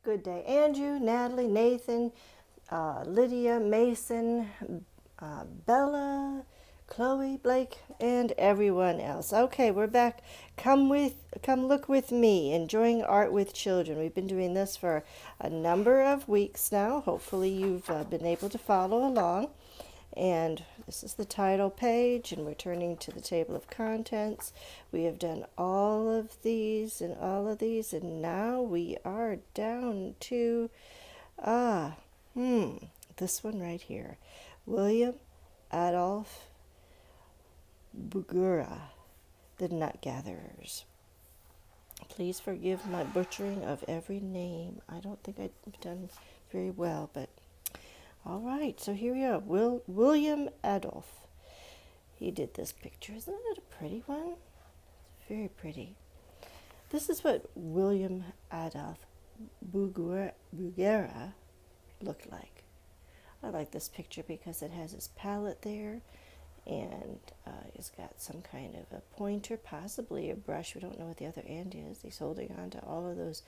Good day, Andrew, Natalie, Nathan, Lydia, Mason, Bella, Chloe, Blake, and everyone else. Okay, we're back. Come look with me, enjoying art with children. We've been doing this for a number of weeks now. Hopefully you've been able to follow along. And this is the title page, and we're turning to the table of contents. We have done all of these, and now we are down to, this one right here. William Adolf Bugura, The Nut Gatherers. Please forgive my butchering of every name. I don't think I've done very well, but all right, so here we are. William Adolf. He did this picture. Isn't it a pretty one? It's very pretty. This is what William Adolf Bugera looked like. I like this picture because it has his palette there, and he's got some kind of a pointer, possibly a brush. We don't know what the other end is. He's holding on to all of those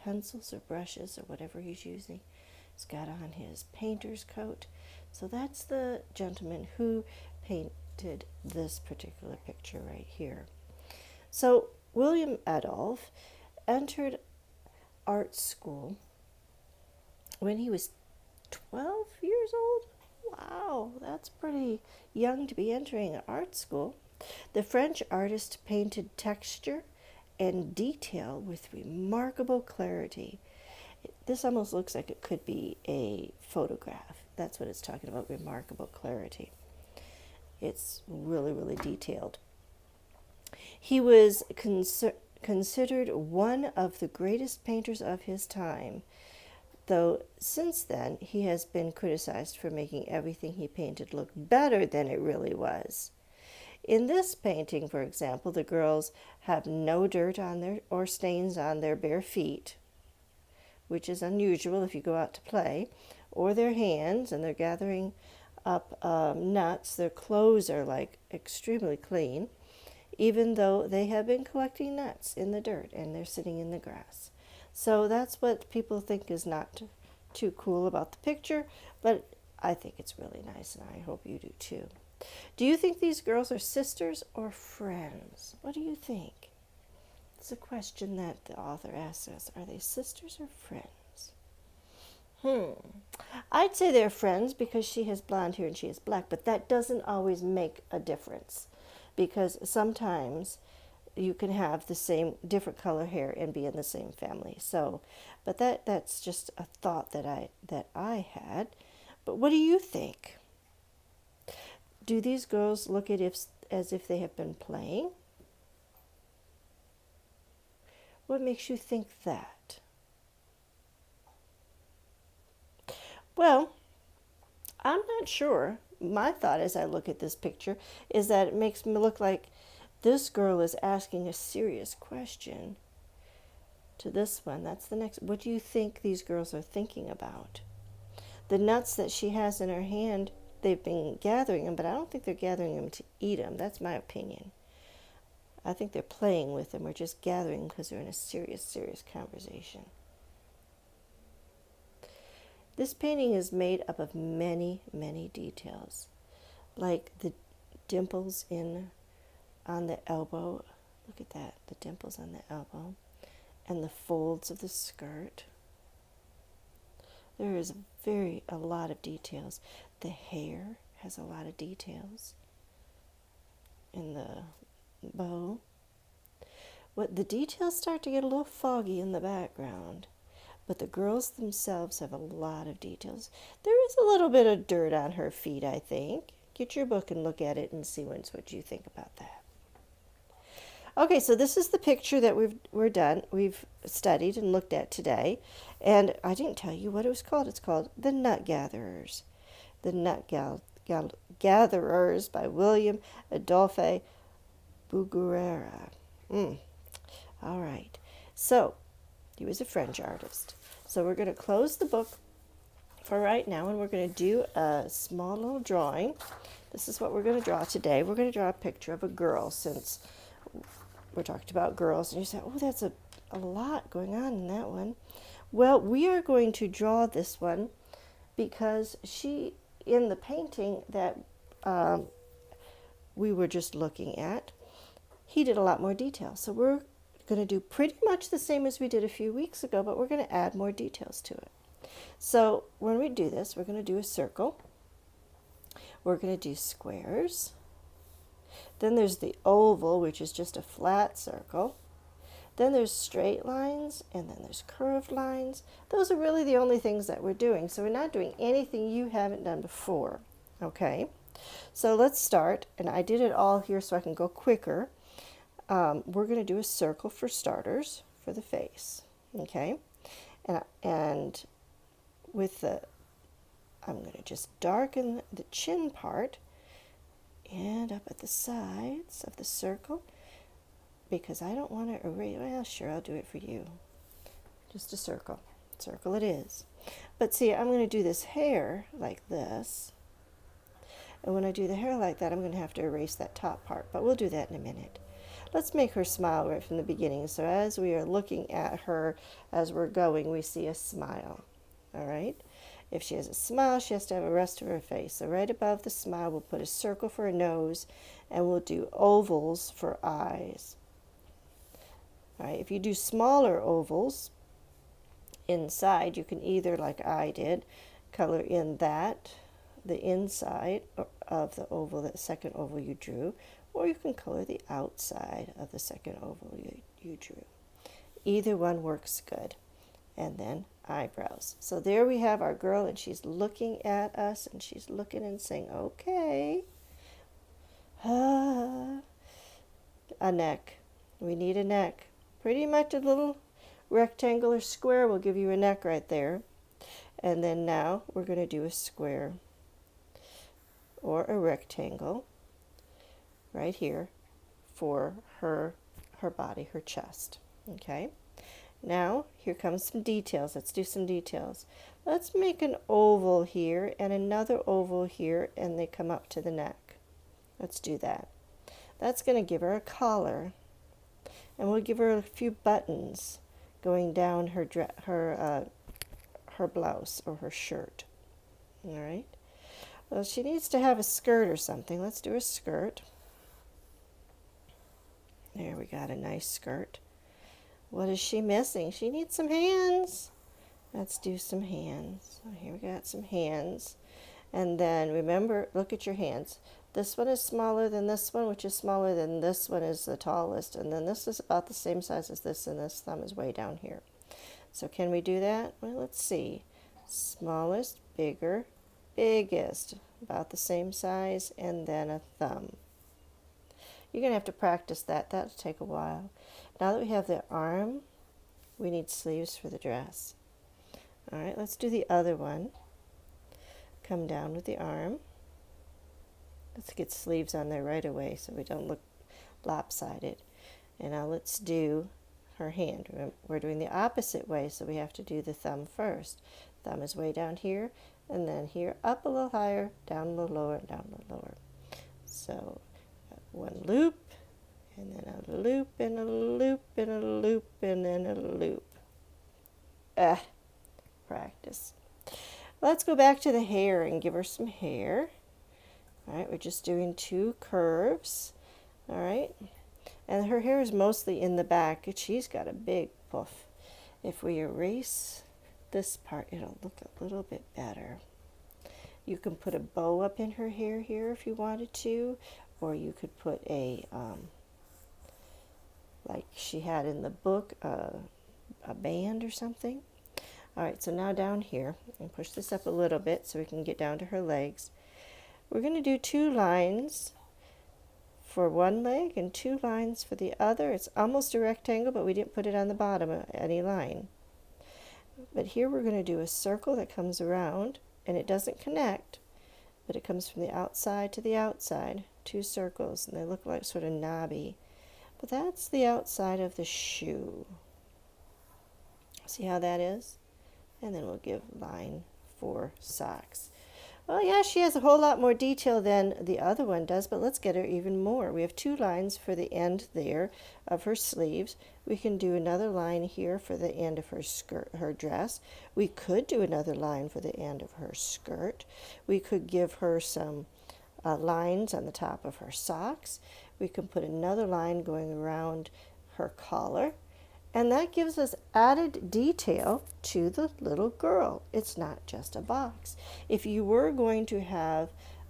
pencils or brushes or whatever he's using. He's got on his painter's coat. So that's the gentleman who painted this particular picture right here. So William Adolf entered art school when he was 12 years old. Wow, that's pretty young to be entering art school. The French artist painted texture and detail with remarkable clarity. This almost looks like it could be a photograph. That's what it's talking about, remarkable clarity. It's really, really detailed. He was considered one of the greatest painters of his time, though since then he has been criticized for making everything he painted look better than it really was. In this painting, for example, the girls have no dirt on their or stains on their bare feet, which is unusual if you go out to play, or their hands, and they're gathering up nuts. Their clothes are like extremely clean, even though they have been collecting nuts in the dirt and they're sitting in the grass. So that's what people think is not too cool about the picture, but I think it's really nice, and I hope you do too. Do you think these girls are sisters or friends? What do you think? It's a question that the author asks us. Are they sisters or friends? I'd say they're friends because she has blonde hair and she has black, but that doesn't always make a difference because sometimes you can have the same different color hair and be in the same family. So, but that's just a thought that I had. But what do you think? Do these girls look as if they have been playing? What makes you think that? Well, I'm not sure. My thought as I look at this picture is that it makes me look like this girl is asking a serious question to this one. That's the next. What do you think these girls are thinking about? The nuts that she has in her hand, they've been gathering them, but I don't think they're gathering them to eat them. That's my opinion. I think they're playing with them or just gathering because they're in a serious, serious conversation. This painting is made up of many, many details, like the dimples on the elbow. Look at that, the dimples on the elbow, and the folds of the skirt. There is a lot of details. The hair has a lot of details in the bow. The details start to get a little foggy in the background, but the girls themselves have a lot of details. There is a little bit of dirt on her feet, I think. Get your book and look at it and see what you think about that. Okay, so this is the picture that we've studied and looked at today, and I didn't tell you what it was called. It's called The Nut Gatherers. The Nut Gatherers by William Adolphe Bugera. All right. So, he was a French artist. So we're going to close the book for right now, and we're going to do a small little drawing. This is what we're going to draw today. We're going to draw a picture of a girl, since we're talking about girls. And you say, oh, that's a lot going on in that one. Well, we are going to draw this one because in the painting that we were just looking at, he did a lot more detail. So we're going to do pretty much the same as we did a few weeks ago, but we're going to add more details to it. So when we do this, we're going to do a circle. We're going to do squares. Then there's the oval, which is just a flat circle. Then there's straight lines, and then there's curved lines. Those are really the only things that we're doing. So we're not doing anything you haven't done before. Okay, so let's start. And I did it all here so I can go quicker. We're going to do a circle for starters for the face. Okay, and with I'm going to just darken the chin part and up at the sides of the circle, because I don't want to erase. Well, sure, I'll do it for you. Just a circle. Circle it is. But see, I'm going to do this hair like this. And when I do the hair like that, I'm going to have to erase that top part. But we'll do that in a minute. Let's make her smile right from the beginning. So as we are looking at her, as we're going, we see a smile. All right? If she has a smile, she has to have a rest of her face. So right above the smile, we'll put a circle for a nose, and we'll do ovals for eyes. All right, if you do smaller ovals inside, you can either, like I did, color in the inside of the oval, that second oval you drew, or you can color the outside of the second oval you drew. Either one works good. And then eyebrows. So there we have our girl, and she's looking at us, and she's looking and saying, okay. A neck. We need a neck. Pretty much a little rectangular square will give you a neck right there. And then now we're going to do a square or a rectangle right here for her body, her chest. Okay. Now, here comes some details. Let's do some details. Let's make an oval here and another oval here, and they come up to the neck. Let's do that. That's going to give her a collar, and we'll give her a few buttons going down her blouse or her shirt. All right. Well, she needs to have a skirt or something. Let's do a skirt. There, we got a nice skirt. What is she missing? She needs some hands. Let's do some hands. So here we got some hands. And then remember, look at your hands. This one is smaller than this one, which is smaller than this one is the tallest. And then this is about the same size as this, and this thumb is way down here. So can we do that? Well, let's see. Smallest, bigger, biggest, about the same size, and then a thumb. You're going to have to practice that. That'll take a while. Now that we have the arm, we need sleeves for the dress. All right, let's do the other one. Come down with the arm. Let's get sleeves on there right away so we don't look lopsided. And now let's do her hand. We're doing the opposite way, so we have to do the thumb first. Thumb is way down here, and then here, up a little higher, down a little lower, and down a little lower. So one loop, and then a loop, and a loop, and a loop, and then a loop. Practice. Let's go back to the hair and give her some hair. All right, we're just doing two curves. All right, and her hair is mostly in the back. She's got a big puff. If we erase this part, it'll look a little bit better. You can put a bow up in her hair here if you wanted to, or you could put a, like she had in the book, a band or something. All right, so now down here, and push this up a little bit so we can get down to her legs. We're going to do 2 lines for one leg and 2 lines for the other. It's almost a rectangle, but we didn't put it on the bottom of any line. But here we're going to do a circle that comes around, and it doesn't connect, but it comes from the outside to the outside. 2 circles, and they look like sort of knobby. But that's the outside of the shoe. See how that is? And then we'll give line for socks. Oh yeah, she has a whole lot more detail than the other one does, but let's get her even more. We have 2 lines for the end there of her sleeves. We can do another line here for the end of her skirt, her dress. We could do another line for the end of her skirt. We could give her some lines on the top of her socks. We can put another line going around her collar. And that gives us added detail to the little girl. It's not just a box. If you were going to have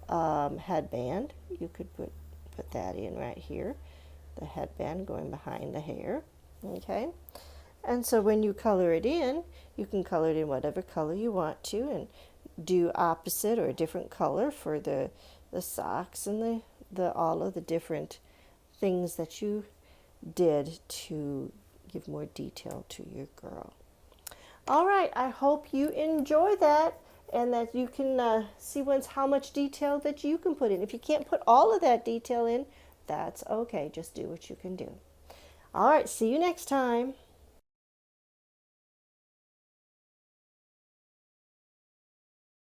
headband, you could put that in right here. The headband going behind the hair. Okay? And so when you color it in, you can color it in whatever color you want to and do opposite or a different color for the socks and the all of the different things that you did to give more detail to your girl. All right, I hope you enjoy that and that you can see once how much detail that you can put in. If you can't put all of that detail in, that's okay. Just do what you can do. All right, see you next time.